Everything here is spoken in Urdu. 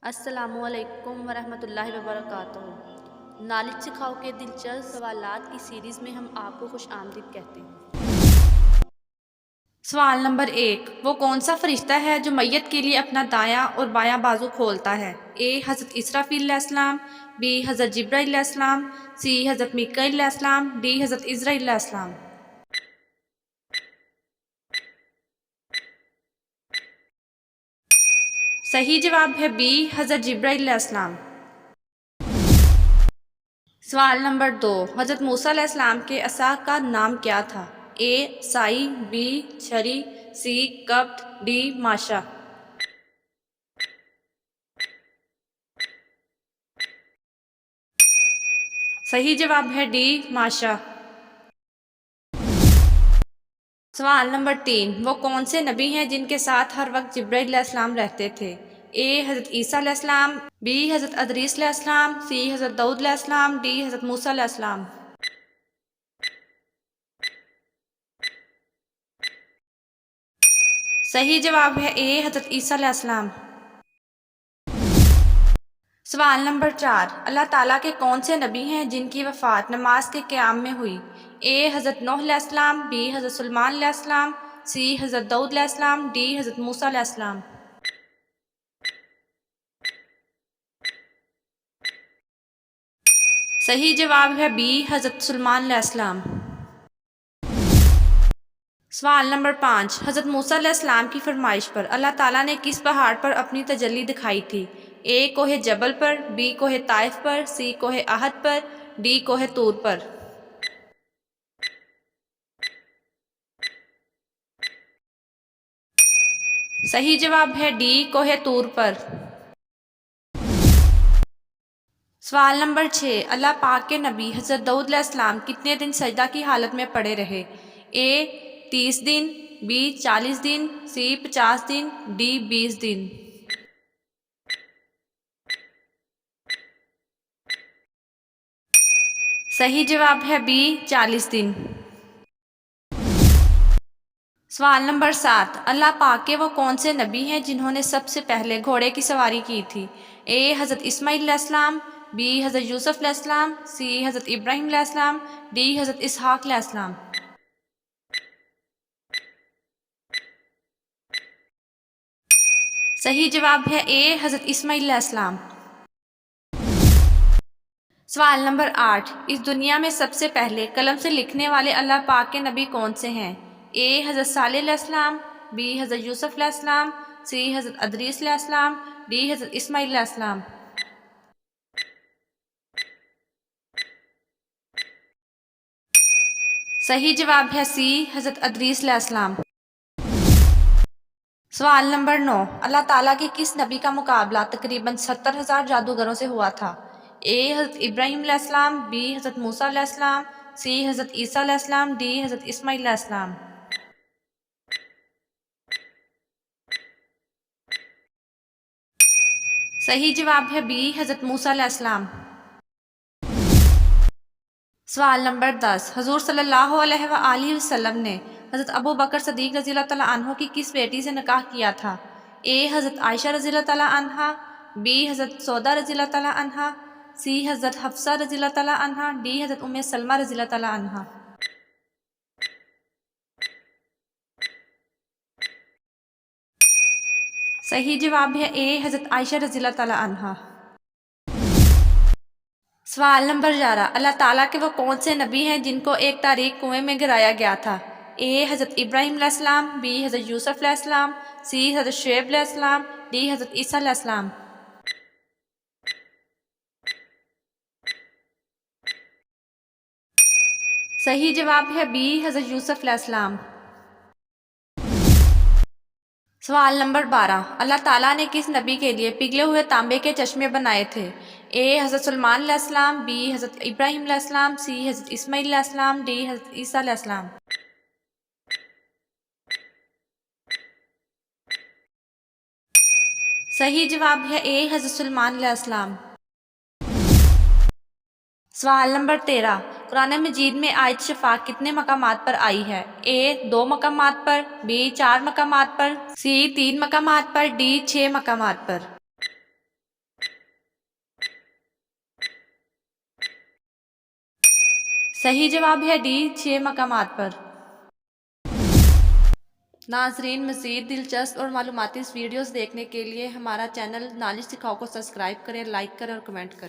السلام علیکم ورحمۃ اللہ وبرکاتہ۔ نالج سکھاؤ کے دلچسپ سوالات کی سیریز میں ہم آپ کو خوش آمدید کہتے ہیں۔ سوال نمبر 1، وہ کون سا فرشتہ ہے جو میت کے لیے اپنا دایاں اور بایاں بازو کھولتا ہے؟ اے حضرت اسرافیل علیہ السلام، بی حضرت جبرائیل علیہ السلام، سی حضرت میکائیل علیہ السلام، ڈی حضرت عزرائیل علیہ السلام۔ صحیح جواب ہے بی حضرت جبرائیل علیہ السلام۔ سوال نمبر 2، حضرت موسیٰ علیہ السلام کے عصا کا نام کیا تھا؟ اے سائی، بی چھری، سی کبت، ڈی ماشا۔ صحیح جواب ہے ڈی ماشا۔ سوال نمبر 3، وہ کون سے نبی ہیں جن کے ساتھ ہر وقت جبرائیل علیہ السلام رہتے تھے؟ اے حضرت عیسیٰ علیہ السلام، بی حضرت ادریس علیہ السلام، سی حضرت داؤد علیہ السلام، ڈی حضرت موسیٰ علیہ السلام۔ صحیح جواب ہے اے حضرت عیسیٰ علیہ السلام۔ سوال نمبر 4، اللہ تعالیٰ کے کون سے نبی ہیں جن کی وفات نماز کے قیام میں ہوئی؟ اے حضرت نوح علیہ السلام، بی حضرت سلیمان علیہ السلام، سی حضرت داؤد علیہ السلام، ڈی حضرت موسیٰ علیہ السلام۔ صحیح جواب ہے بی حضرت سلیمان علیہ السلام۔ سوال نمبر 5، حضرت موسیٰ علیہ السلام کی فرمائش پر اللہ تعالیٰ نے کس پہاڑ پر اپنی تجلی دکھائی تھی؟ اے کوہ جبل پر، بی کوہ طائف پر، سی کوہ احد پر، ڈی کوہ طور پر۔ صحیح جواب ہے ڈی کوہ طور پر۔ سوال نمبر 6، اللہ پاک کے نبی حضرت داؤد علیہ السلام کتنے دن سجدہ کی حالت میں پڑے رہے؟ اے 30 دن، بی 40 دن، سی 50 دن، ڈی 20 دن۔ صحیح جواب ہے بی 40 دن۔ سوال نمبر 7، اللہ پاک کے وہ کون سے نبی ہیں جنہوں نے سب سے پہلے گھوڑے کی سواری کی تھی؟ اے حضرت اسماعیل علیہ السلام، بی حضرت یوسف علیہ السلام، سی حضرت ابراہیم علیہ السلام، ڈی حضرت اسحاق علیہ السلام۔ صحیح جواب ہے اے حضرت اسماعیل علیہ السلام۔ سوال نمبر 8، اس دنیا میں سب سے پہلے قلم سے لکھنے والے اللہ پاک کے نبی کون سے ہیں؟ اے حضرت صالح علیہ السلام، بی حضرت یوسف علیہ السلام، سی حضرت ادریس علیہ السلام، ڈی حضرت اسماعیل علیہ السلام۔ صحیح جواب ہے سی حضرت ادریس علیہ السلام۔ سوال نمبر 9، اللہ تعالیٰ کے کس نبی کا مقابلہ تقریباً 70,000 جادوگروں سے ہوا تھا؟ اے حضرت ابراہیم علیہ السلام، بی حضرت موسیٰ علیہ السلام، سی حضرت عیسیٰ علیہ السلام، ڈی حضرت اسماعیل علیہ السلام۔ صحیح جواب ہے بی حضرت موسیٰ علیہ السلام۔ سوال نمبر 10، حضور صلی اللہ علیہ وآلہ وسلم نے حضرت ابو بکر صدیق رضی اللہ تعالیٰ عنہ کی کس بیٹی سے نکاح کیا تھا؟ اے حضرت عائشہ رضی اللہ تعالیٰ عنہا، بی حضرت سودا رضی اللہ تعالیٰ عنہا، سی حضرت حفصہ رضی اللہ تعالیٰ عنہا، ڈی حضرت ام سلمہ رضی اللہ تعالیٰ عنہا۔ صحیح جواب ہے اے حضرت عائشہ رضی اللہ تعالیٰ عنہا۔ سوال نمبر 11، اللہ تعالیٰ کے وہ کون سے نبی ہیں جن کو ایک تاریک کنویں میں گرایا گیا تھا؟ اے حضرت ابراہیم علیہ السلام، بی حضرت یوسف علیہ السلام، سی حضرت شعیب علیہ السلام، ڈی حضرت عیسیٰ علیہ السلام۔ صحیح جواب ہے بی حضرت یوسف علیہ السلام۔ سوال نمبر 12، اللہ تعالیٰ نے کس نبی کے لیے پگھلے ہوئے تانبے کے چشمے بنائے تھے؟ اے حضرت سلیمان علیہ السلام، بی حضرت ابراہیم علیہ السلام، سی حضرت اسماعیل علیہ السلام، ڈی حضرت عیسیٰ علیہ السلام۔ صحیح جواب ہے اے حضرت سلیمان علیہ السلام۔ سوال نمبر 13، قرآن مجید میں آیت شفا کتنے مقامات پر آئی ہے؟ اے 2 مقامات پر، بی 4 مقامات پر، سی 3 مقامات پر، ڈی 6 مقامات پر۔ صحیح جواب ہے ڈی 6 مقامات پر۔ ناظرین، مزید دلچسپ اور معلوماتی ویڈیوز دیکھنے کے لیے ہمارا چینل نالج سکھاؤ کو سبسکرائب کریں، لائک کریں اور کمنٹ کریں۔